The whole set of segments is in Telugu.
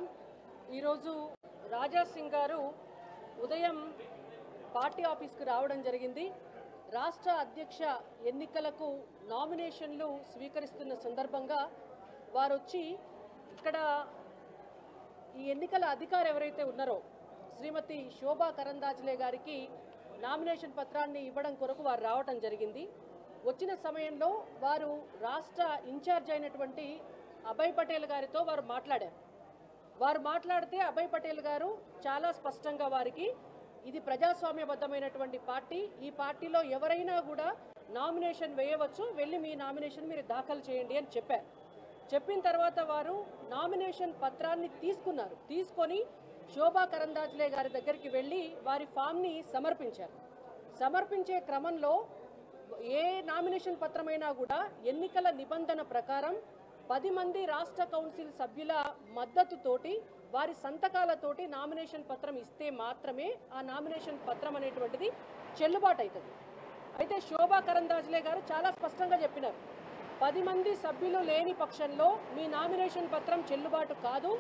నమస్కారం. ఈరోజు రాజా సింగ్ గారు ఉదయం పార్టీ ఆఫీస్కి రావడం జరిగింది. రాష్ట్ర అధ్యక్ష ఎన్నికలకు నామినేషన్లు స్వీకరిస్తున్న సందర్భంగా వారు వచ్చి ఇక్కడ ఈ ఎన్నికల అధికారి ఎవరైతే ఉన్నారో శ్రీమతి శోభా కరందాజ్లే గారికి నామినేషన్ పత్రాన్ని ఇవ్వడం కొరకు వారు రావడం జరిగింది. వచ్చిన సమయంలో వారు రాష్ట్ర ఇన్ఛార్జ్ అయినటువంటి అభయ్ పటేల్ గారితో వారు మాట్లాడారు. వారు మాట్లాడితే అభయ్ పటేల్ గారు చాలా స్పష్టంగా వారికి ఇది ప్రజాస్వామ్యబద్ధమైనటువంటి పార్టీ, ఈ పార్టీలో ఎవరైనా కూడా నామినేషన్ వేయవచ్చు, వెళ్ళి మీ నామినేషన్ మీరు దాఖలు చేయండి అని చెప్పారు. చెప్పిన తర్వాత వారు నామినేషన్ పత్రాన్ని తీసుకున్నారు. తీసుకొని శోభా కరందాజ్లే గారి దగ్గరికి వెళ్ళి వారి ఫామ్ని సమర్పించారు. సమర్పించే క్రమంలో ఏ నామినేషన్ పత్రమైనా కూడా ఎన్నికల నిబంధన ప్రకారం 10 మంది రాష్ట్ర కౌన్సిల్ సభ్యుల మద్దతుతోటి వారి సంతకాలతోటి నామినేషన్ పత్రం ఇస్తే మాత్రమే ఆ నామినేషన్ పత్రం అనేటువంటిది చెల్లుబాటు అవుతుంది. అయితే శోభా కరందాజ్లే గారు చాలా స్పష్టంగా చెప్పినారు, 10 మంది సభ్యులు లేని పక్షంలో మీ నామినేషన్ పత్రం చెల్లుబాటు కాదు,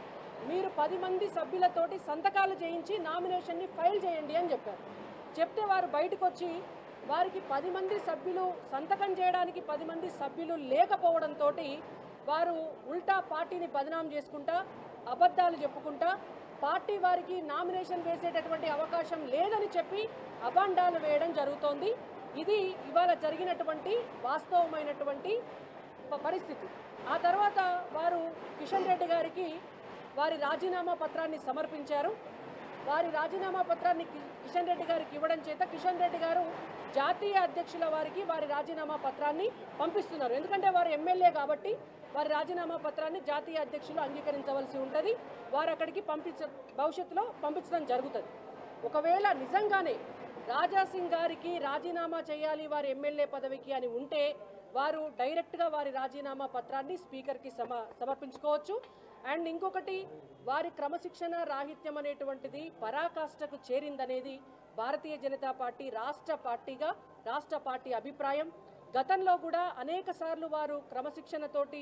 మీరు 10 మంది సభ్యులతోటి సంతకాలు చేయించి నామినేషన్ని ఫైల్ చేయండి అని చెప్పారు. చెప్తే వారు బయటకు వచ్చి వారికి 10 మంది సభ్యులు సంతకం చేయడానికి 10 మంది సభ్యులు లేకపోవడంతో వారు ఉల్టా పార్టీని బదనాం చేసుకుంటా అబద్ధాలు చెప్పుకుంటా పార్టీ వారికి నామినేషన్ వేసేటటువంటి అవకాశం లేదని చెప్పి అబాండాలు వేయడం జరుగుతోంది. ఇది ఇవాళ జరిగినటువంటి వాస్తవమైనటువంటి పరిస్థితి. ఆ తర్వాత వారు కిషన్ రెడ్డి గారికి వారి రాజీనామా పత్రాన్ని సమర్పించారు. వారి రాజీనామా పత్రాన్ని కిషన్ రెడ్డి గారికి ఇవ్వడం చేత కిషన్ రెడ్డి గారు జాతీయ అధ్యక్షుల వారికి వారి రాజీనామా పత్రాన్ని పంపిస్తున్నారు. ఎందుకంటే వారు ఎమ్మెల్యే కాబట్టి వారి రాజీనామా పత్రాన్ని జాతీయ అధ్యక్షులు అంగీకరించవలసి ఉంటుంది. వారు అక్కడికి భవిష్యత్తులో పంపించడం జరుగుతుంది. ఒకవేళ నిజంగానే రాజా సింగ్ గారికి రాజీనామా చేయాలి వారి ఎమ్మెల్యే పదవికి అని ఉంటే వారు డైరెక్ట్గా వారి రాజీనామా పత్రాన్ని స్పీకర్కి సమర్పించుకోవచ్చు. అండ్ ఇంకొకటి, వారి క్రమశిక్షణ రాహిత్యం అనేటువంటిది పరాకాష్ఠకు చేరిందనేది భారతీయ జనతా పార్టీ రాష్ట్ర పార్టీ అభిప్రాయం. గతంలో కూడా అనేక సార్లు వారు క్రమశిక్షణతోటి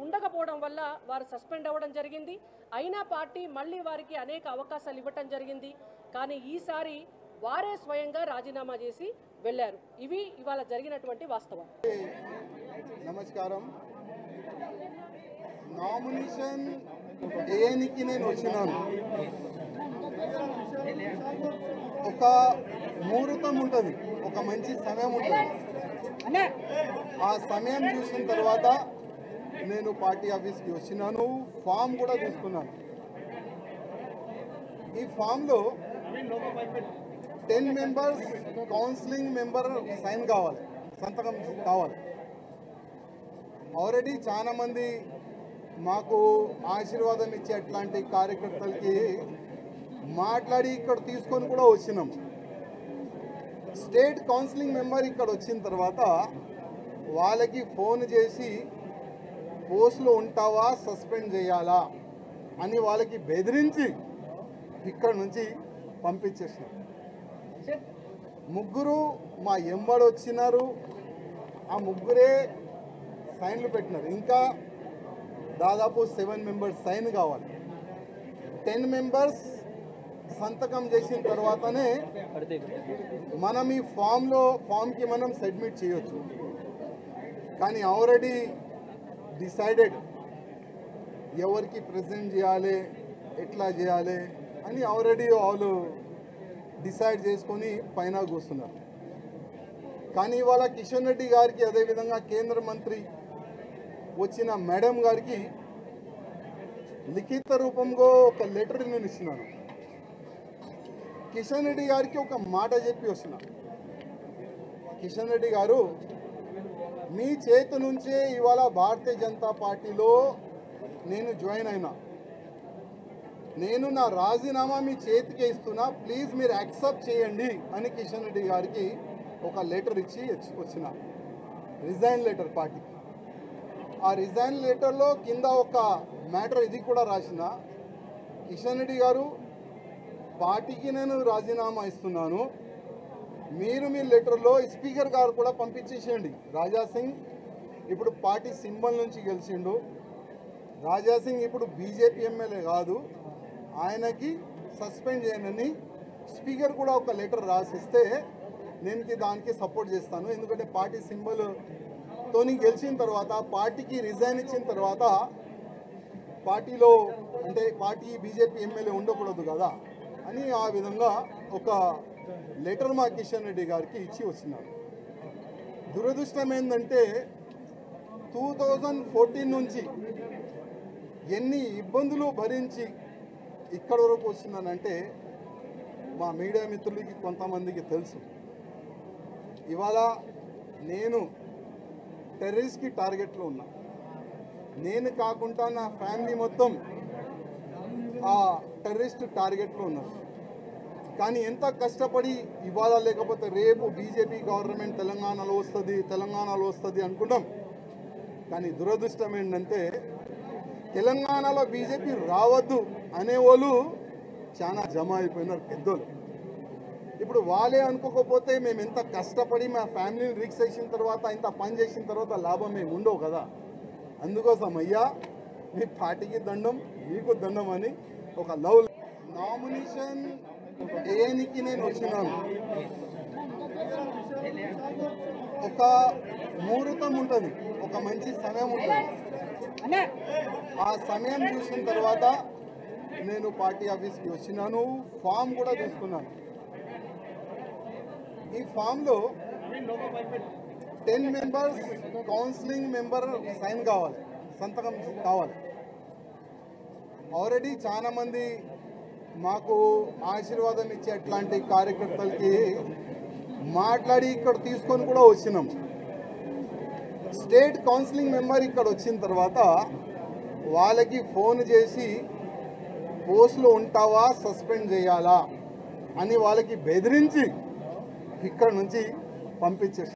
ఉండకపోవడం వల్ల వారు సస్పెండ్ అవ్వడం జరిగింది. అయినా పార్టీ మళ్ళీ వారికి అనేక అవకాశాలు ఇవ్వటం జరిగింది. కానీ ఈసారి వారే స్వయంగా రాజీనామా చేసి వెళ్ళారు. ఇవి ఇవాళ జరిగినటువంటి వాస్తవం. నమస్కారం. నామినేషన్ వేయనికి నేను వచ్చినాను. ఒక ముహూర్తం ఉంటుంది, ఒక మంచి సమయం ఉంటుంది. ఆ సమయం చూసిన తర్వాత నేను పార్టీ ఆఫీస్కి వచ్చినాను. ఫామ్ కూడా తీసుకున్నాను. ఈ ఫామ్లో 10 మెంబర్స్ కౌన్సిలింగ్ మెంబర్ సైన్ కావాలి, సంతకం కావాలి. ఆల్రెడీ చాలా మంది మాకు ఆశీర్వాదం ఇచ్చే అట్లాంటి కార్యకర్తలకి మాట్లాడి ఇక్కడ తీసుకొని కూడా వచ్చినాం. స్టేట్ కౌన్సిలింగ్ మెంబర్ ఇక్కడ వచ్చిన తర్వాత వాళ్ళకి ఫోన్ చేసి పోస్టులో ఉంటావా, సస్పెండ్ చేయాలా అని వాళ్ళకి బెదిరించి ఇక్కడ నుంచి పంపించేసినాం. ముగ్గురు మా ఎంబడి వచ్చినారు. ఆ ముగ్గురే సైన్లు పెట్టినారు. ఇంకా దాదాపు 7 మెంబర్స్ సైన్ కావాలి. 10 మెంబర్స్ సంతకం చేసిన తర్వాతనే మనం ఈ ఫామ్కి మనం సబ్మిట్ చేయొచ్చు. కానీ ఆల్రెడీ డిసైడెడ్ ఎవరికి ప్రెజెంట్ చేయాలి, ఎట్లా చేయాలి అని ఆల్రెడీ వాళ్ళు డిసైడ్ చేసుకొని పైన కూస్తున్నారు. కానీ ఇవాళ కిషన్ రెడ్డి గారికి, అదేవిధంగా కేంద్ర మంత్రి వచ్చిన మేడం గారికి లిఖిత రూపంలో ఒక లెటర్ నేను ఇస్తున్నాను. కిషన్ రెడ్డి గారికి ఒక మాట చెప్పి వస్తున్నా. కిషన్ రెడ్డి గారు, మీ చేతి నుంచే ఇవాళ భారతీయ జనతా పార్టీలో నేను జాయిన్ అయినా. నేను నా రాజీనామా మీ చేతికి ఇస్తున్నా, ప్లీజ్ మీరు యాక్సెప్ట్ చేయండి అని కిషన్ రెడ్డి గారికి ఒక లెటర్ ఇచ్చి వచ్చిన, రిజైన్ లెటర్ పార్టీకి. ఆ రిజైన్ లెటర్లో కింద ఒక మ్యాటర్ ఇది కూడా రాసిన, కిషన్ రెడ్డి గారు, పార్టీకి నేను రాజీనామా ఇస్తున్నాను, మీరు మీ లెటర్లో స్పీకర్ గారు కూడా పంపించేసేయండి. రాజా సింగ్ ఇప్పుడు పార్టీ సింబల్ నుంచి గెలిచిండు, రాజాసింగ్ ఇప్పుడు బీజేపీ ఎమ్మెల్యే కాదు, ఆయనకి సస్పెండ్ చేయనని స్పీకర్ కూడా ఒక లెటర్ రాసిస్తే నేను దానికి సపోర్ట్ చేస్తాను. ఎందుకంటే పార్టీ సింబల్తోని గెలిచిన తర్వాత, పార్టీకి రిజైన్ ఇచ్చిన తర్వాత పార్టీలో అంటే పార్టీ బీజేపీ ఎమ్మెల్యే ఉండకూడదు కదా అని ఆ విధంగా ఒక లెటర్ మా కిషన్ రెడ్డి గారికి ఇచ్చి వచ్చినారు. దురదృష్టం ఏంటంటే 2014 నుంచి ఎన్ని ఇబ్బందులు భరించి ఇక్కడి వరకు వచ్చిందనంటే మా మీడియా మిత్రులకి కొంతమందికి తెలుసు. ఇవాళ నేను టెర్రరిస్ట్కి టార్గెట్లో ఉన్నా. నేను కాకుండా నా ఫ్యామిలీ మొత్తం ఆ టెర్రరిస్ట్ టార్గెట్లో ఉన్నారు. కానీ ఎంత కష్టపడి ఇవాళ లేకపోతే రేపు బీజేపీ గవర్నమెంట్ తెలంగాణలో వస్తుంది అనుకున్నాం. కానీ దురదృష్టం ఏంటంటే తెలంగాణలో బీజేపీ రావద్దు అనేవాళ్ళు చాలా జమ అయిపోయినారు పెద్దోళ్ళు. ఇప్పుడు వాళ్ళే అనుకోకపోతే మేము ఎంత కష్టపడి మా ఫ్యామిలీని రిక్స్ చేసిన తర్వాత, ఇంత పని చేసిన తర్వాత లాభం మేము ఉండవు కదా. అందుకోసం అయ్యా మీ పార్టీకి దండం, మీకు దండం అని ఒక లవ్ నామినేషన్ ఏనికి నేను వచ్చినాను. ఒక ముహూర్తం ఉంటుంది, ఒక మంచి సమయం ఉంటుంది. ఆ సమయం చూసిన తర్వాత నేను పార్టీ ఆఫీస్కి వచ్చినాను. ఫామ్ కూడా తీసుకున్నాను. ఈ ఫామ్లో 10 మెంబర్స్ కౌన్సిలింగ్ మెంబర్ సైన్ కావాలి, సంతకం కావాలి. ఆల్రెడీ చాలామంది మాకు ఆశీర్వాదం ఇచ్చే అట్లాంటి కార్యకర్తలకి మాట్లాడి ఇక్కడ తీసుకొని కూడా వచ్చినాం. స్టేట్ కౌన్సిలింగ్ మెంబర్ ఇక్కడ వచ్చిన తర్వాత వాళ్ళకి ఫోన్ చేసి పోస్టులో ఉంటావా, సస్పెండ్ చేయాలా అని వాళ్ళకి బెదిరించి ఇక్కడ నుంచి పంపించేసి